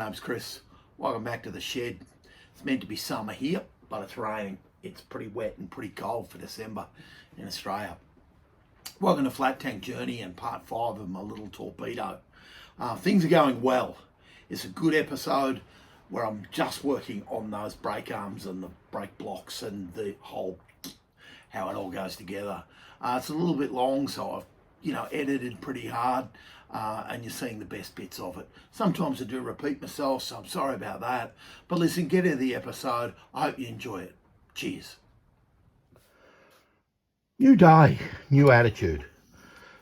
name's Chris. Welcome back to the shed. It's meant to be summer here, but it's raining. It's pretty wet and pretty cold for December in Australia. Welcome to Flat Tank Journey and part 5 of my little Torpedo. Things are going well. It's a good episode where I'm just working on those brake arms and the brake blocks and the whole, how it all goes together. It's a little bit long, so I've edited pretty hard. And you're seeing the best bits of it. Sometimes I do repeat myself, so I'm sorry about that. But listen, get into the episode. I hope you enjoy it. Cheers. New day, new attitude.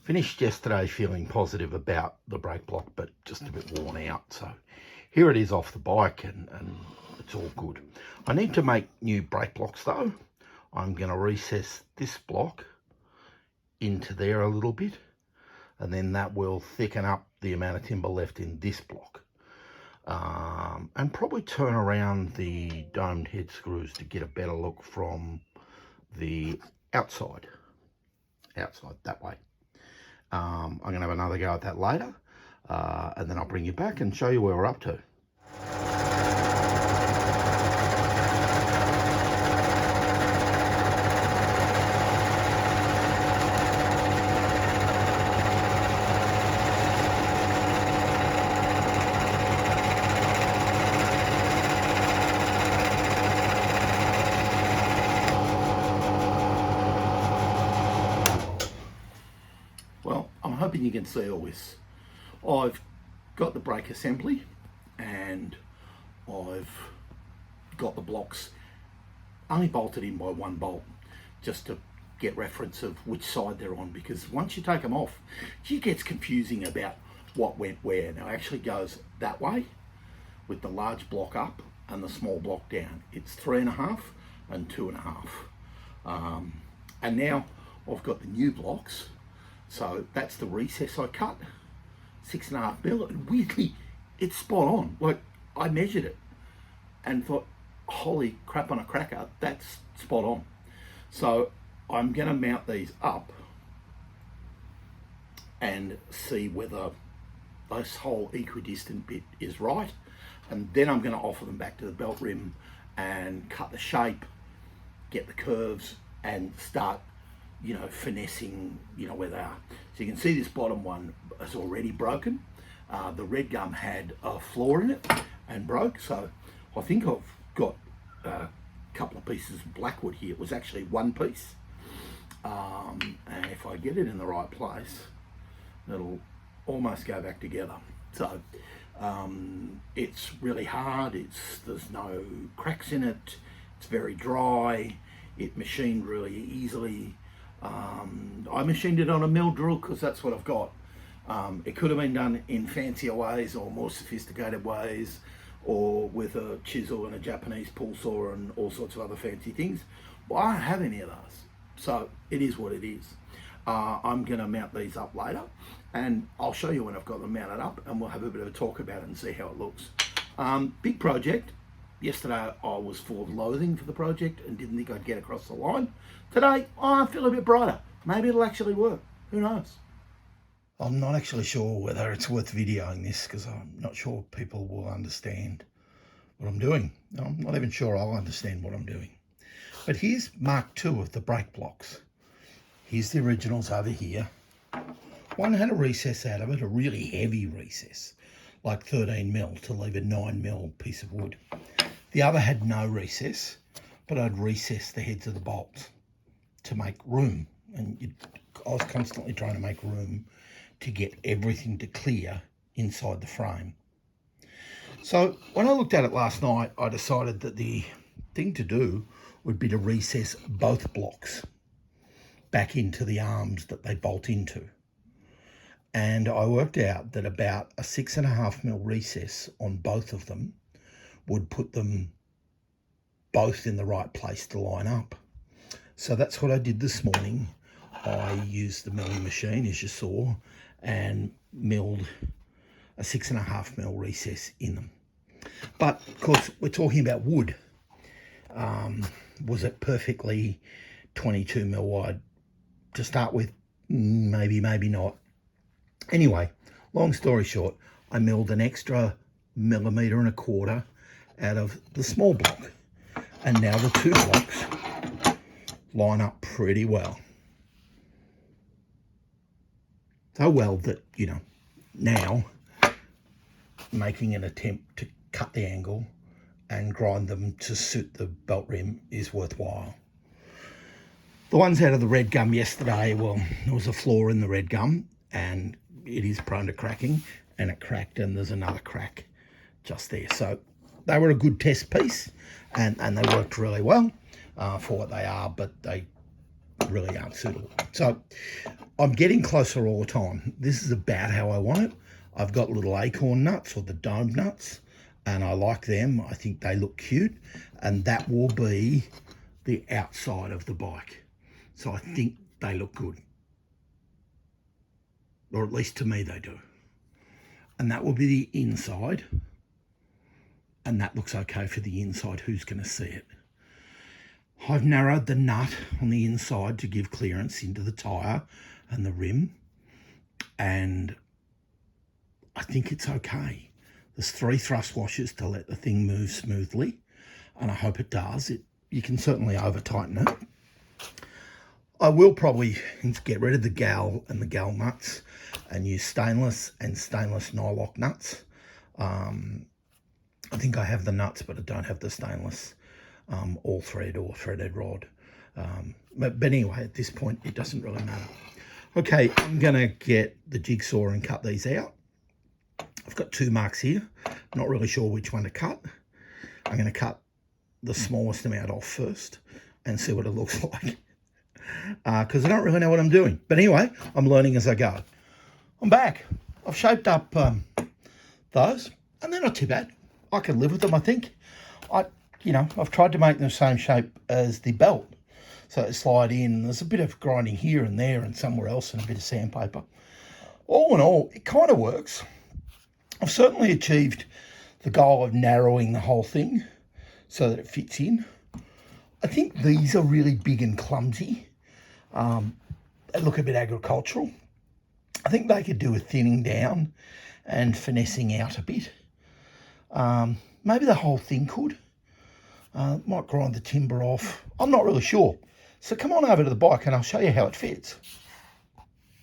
Finished yesterday feeling positive about the brake block, but just a bit worn out. So here it is off the bike and it's all good. I need to make new brake blocks though. I'm going to recess this block into there a little bit, and then that will thicken up the amount of timber left in this block. And probably turn around the domed head screws to get a better look from the outside that way. I'm going to have another go at that later, and then I'll bring you back and show you where we're up to. Well, I'm hoping you can see all this. I've got the brake assembly and I've got the blocks only bolted in by one bolt just to get reference of which side they're on, because once you take them off, it gets confusing about what went where. Now it actually goes that way with the large block up and the small block down. It's 3.5 and 2.5. And now I've got the new blocks. So that's the recess I cut, 6.5 mil, and weirdly, it's spot on. Like, I measured it and thought, holy crap on a cracker, that's spot on. So I'm gonna mount these up and see whether this whole equidistant bit is right. And then I'm gonna offer them back to the belt rim and cut the shape, get the curves, and start finessing, where they are. So you can see this bottom one is already broken. The red gum had a flaw in it and broke. So I think I've got a couple of pieces of blackwood here. It was actually one piece. And if I get it in the right place, it'll almost go back together. So it's really hard. There's no cracks in it. It's very dry. It machined really easily. I machined it on a mill drill because that's what I've got. It could have been done in fancier ways or more sophisticated ways, or with a chisel and a Japanese pull saw and all sorts of other fancy things. Well, I don't have any of those, so it is what it is. I'm going to mount these up later, and I'll show you when I've got them mounted up, and we'll have a bit of a talk about it and see how it looks. Big project. Yesterday I was full of loathing for the project and didn't think I'd get across the line. Today I feel a bit brighter. Maybe it'll actually work. Who knows? I'm not actually sure whether it's worth videoing this because I'm not sure people will understand what I'm doing. I'm not even sure I'll understand what I'm doing. But here's Mark 2 of the brake blocks. Here's the originals over here. One had a recess out of it, a really heavy recess, like 13 mil to leave a 9 mil piece of wood. The other had no recess, but I'd recess the heads of the bolts to make room. And I was constantly trying to make room to get everything to clear inside the frame. So when I looked at it last night, I decided that the thing to do would be to recess both blocks back into the arms that they bolt into. And I worked out that about a 6.5 mil recess on both of them would put them both in the right place to line up. So that's what I did this morning. I used the milling machine, as you saw, and milled a 6.5 mil recess in them. But of course, we're talking about wood. Was it perfectly 22 mil wide to start with? Maybe, maybe not. Anyway, long story short, I milled an extra 1.25 out of the small block. And now the two blocks line up pretty well. So well that, you know, now making an attempt to cut the angle and grind them to suit the belt rim is worthwhile. The ones out of the red gum yesterday, well, there was a flaw in the red gum and it is prone to cracking, and it cracked, and there's another crack just there. So they were a good test piece, and they worked really well for what they are, but they really aren't suitable. So I'm getting closer all the time. This is about how I want it. I've got little acorn nuts, or the dome nuts, and I like them. I think they look cute, and that will be the outside of the bike. So I think they look good, or at least to me they do. And that will be the inside, and that looks okay for the inside. Who's going to see it? I've narrowed the nut on the inside to give clearance into the tyre and the rim, and I think it's okay. There's 3 thrust washers to let the thing move smoothly, and I hope it does. You can certainly over tighten it. I will probably get rid of the gal and the gal nuts and use stainless and stainless nylock nuts. I think I have the nuts, but I don't have the stainless all thread or threaded rod. But anyway, at this point, it doesn't really matter. Okay, I'm going to get the jigsaw and cut these out. I've got 2 marks here. Not really sure which one to cut. I'm going to cut the smallest amount off first and see what it looks like. Because I don't really know what I'm doing. But anyway, I'm learning as I go. I'm back. I've shaped up those, and they're not too bad. I can live with them, I think. I've tried to make them the same shape as the belt, so it slide in. There's a bit of grinding here and there and somewhere else, and a bit of sandpaper. All in all, it kind of works. I've certainly achieved the goal of narrowing the whole thing so that it fits in. I think these are really big and clumsy. They look a bit agricultural. I think they could do with thinning down and finessing out a bit. Maybe the whole thing could. Might grind the timber off. I'm not really sure. So come on over to the bike and I'll show you how it fits.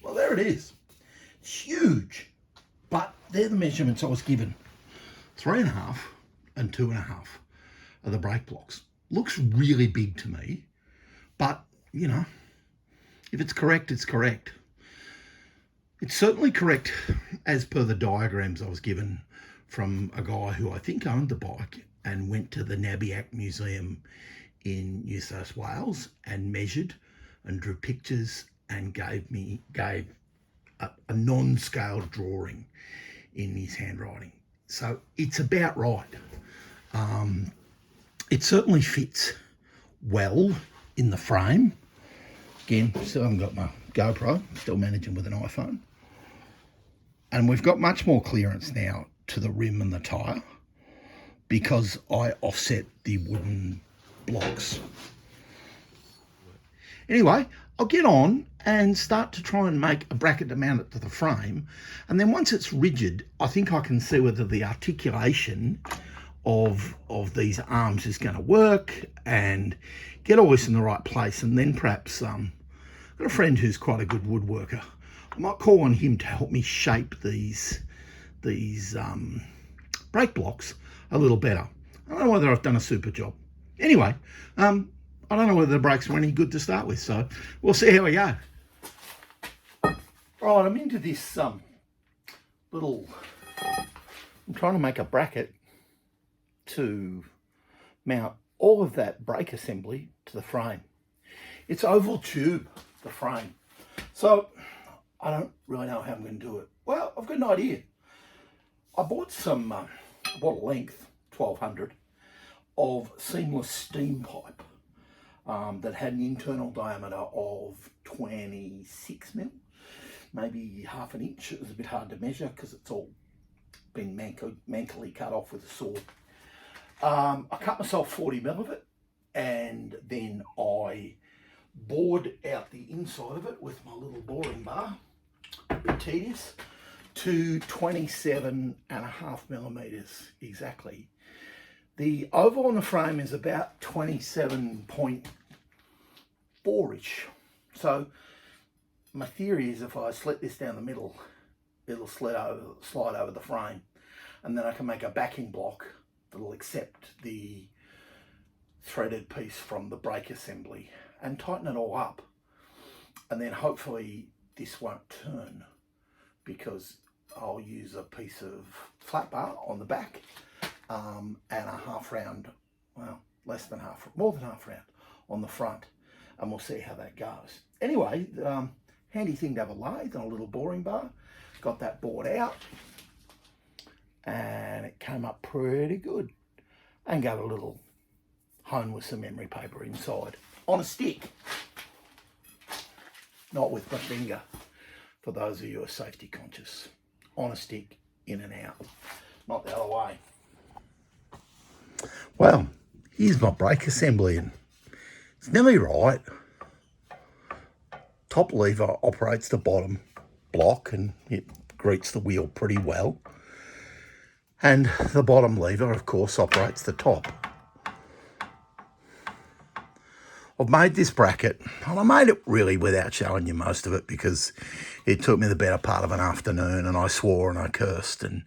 Well, there it is. It's huge. But they're the measurements I was given. 3.5 and 2.5 are the brake blocks. Looks really big to me. But, you know, if it's correct, it's correct. It's certainly correct as per the diagrams I was given from a guy who I think owned the bike and went to the Nabiac Museum in New South Wales and measured and drew pictures and gave a non-scaled drawing in his handwriting. So it's about right. It certainly fits well in the frame. Again, still haven't got my GoPro, still managing with an iPhone. And we've got much more clearance now to the rim and the tyre because I offset the wooden blocks. Anyway, I'll get on and start to try and make a bracket to mount it to the frame. And then once it's rigid, I think I can see whether the articulation of these arms is going to work and get all this in the right place. And then perhaps I've got a friend who's quite a good woodworker. I might call on him to help me shape these brake blocks a little better. I don't know whether I've done a super job. Anyway, I don't know whether the brakes were any good to start with, so we'll see how we go. Right, I'm into this I'm trying to make a bracket to mount all of that brake assembly to the frame. It's oval tube, the frame. So I don't really know how I'm going to do it. Well, I've got an idea. I bought some, a length, 1200, of seamless steam pipe that had an internal diameter of 26 mil, maybe half an inch. It was a bit hard to measure because it's all been mankily cut off with a saw. I cut myself 40 mil of it, and then I bored out the inside of it with my little boring bar. A bit tedious. to 27.5 millimeters exactly. The oval on the frame is about 27.4-ish. So my theory is if I slit this down the middle, it'll slide over the frame, and then I can make a backing block that'll accept the threaded piece from the brake assembly and tighten it all up. And then hopefully this won't turn because I'll use a piece of flat bar on the back and a half round, well, more than half round on the front, and we'll see how that goes. Anyway, handy thing to have a lathe and a little boring bar. Got that bored out and it came up pretty good, and gave it a little hone with some memory paper inside on a stick, not with my finger, for those of you who are safety conscious. On a stick, in and out, not the other way. Well, here's my brake assembly, and it's nearly right. Top lever operates the bottom block and it greets the wheel pretty well. And the bottom lever, of course, operates the top. I've made this bracket, and I made it really without showing you most of it because it took me the better part of an afternoon, and I swore and I cursed and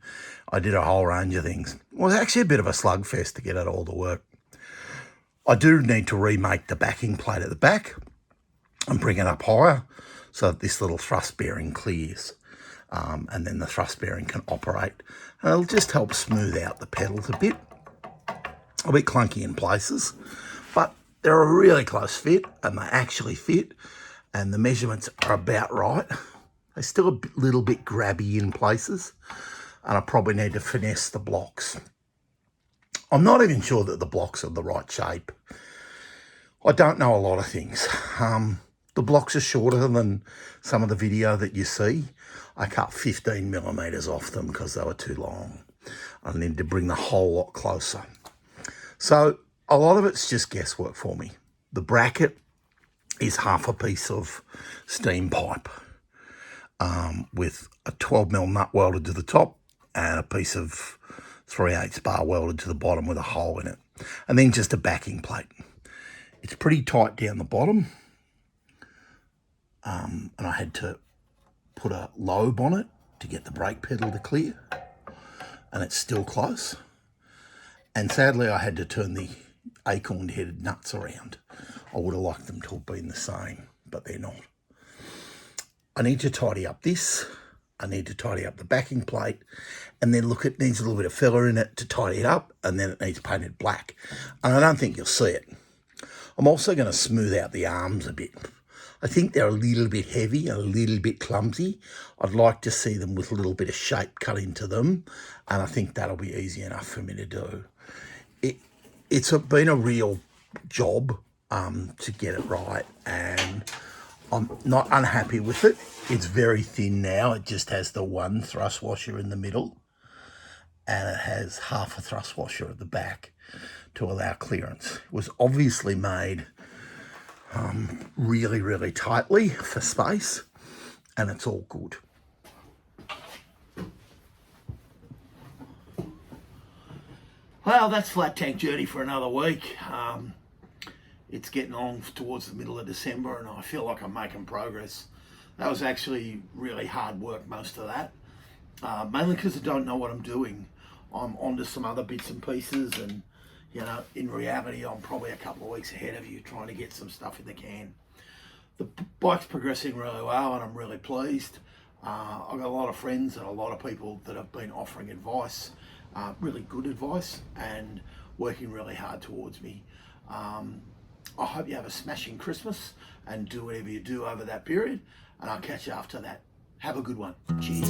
I did a whole range of things. It was actually a bit of a slugfest to get it all to work. I do need to remake the backing plate at the back and bring it up higher so that this little thrust bearing clears, and then the thrust bearing can operate, and it'll just help smooth out the pedals a bit clunky in places, but they're a really close fit, and they actually fit, and the measurements are about right. They're still a little bit grabby in places, and I probably need to finesse the blocks. I'm not even sure that the blocks are the right shape. I don't know a lot of things. The blocks are shorter than some of the video that you see. I cut 15 millimeters off them because they were too long. I need to bring the whole lot closer. So a lot of it's just guesswork for me. The bracket is half a piece of steam pipe with a 12mm nut welded to the top and a piece of 3/8 bar welded to the bottom with a hole in it. And then just a backing plate. It's pretty tight down the bottom. And I had to put a lobe on it to get the brake pedal to clear. And it's still close. And sadly, I had to turn the acorn-headed nuts around. I would have liked them to have been the same, but they're not. I need to tidy up this. I need to tidy up the backing plate, and then look, it needs a little bit of filler in it to tidy it up, and then it needs painted black. And I don't think you'll see it. I'm also going to smooth out the arms a bit. I think they're a little bit heavy, a little bit clumsy. I'd like to see them with a little bit of shape cut into them, and I think that'll be easy enough for me to do. It's been a real job to get it right, and I'm not unhappy with it. It's very thin now. It just has the one thrust washer in the middle, and it has half a thrust washer at the back to allow clearance. It was obviously made really, really tightly for space, and it's all good. Well, that's Flat Tank Journey for another week. It's getting on towards the middle of December, and I feel like I'm making progress. That was actually really hard work, most of that. Mainly because I don't know what I'm doing. I'm onto some other bits and pieces, and you know, in reality, I'm probably a couple of weeks ahead of you trying to get some stuff in the can. The bike's progressing really well, and I'm really pleased. I've got a lot of friends and a lot of people that have been offering advice, really good advice, and working really hard towards me. I hope you have a smashing Christmas and do whatever you do over that period, and I'll catch you after that. Have a good one. Cheers.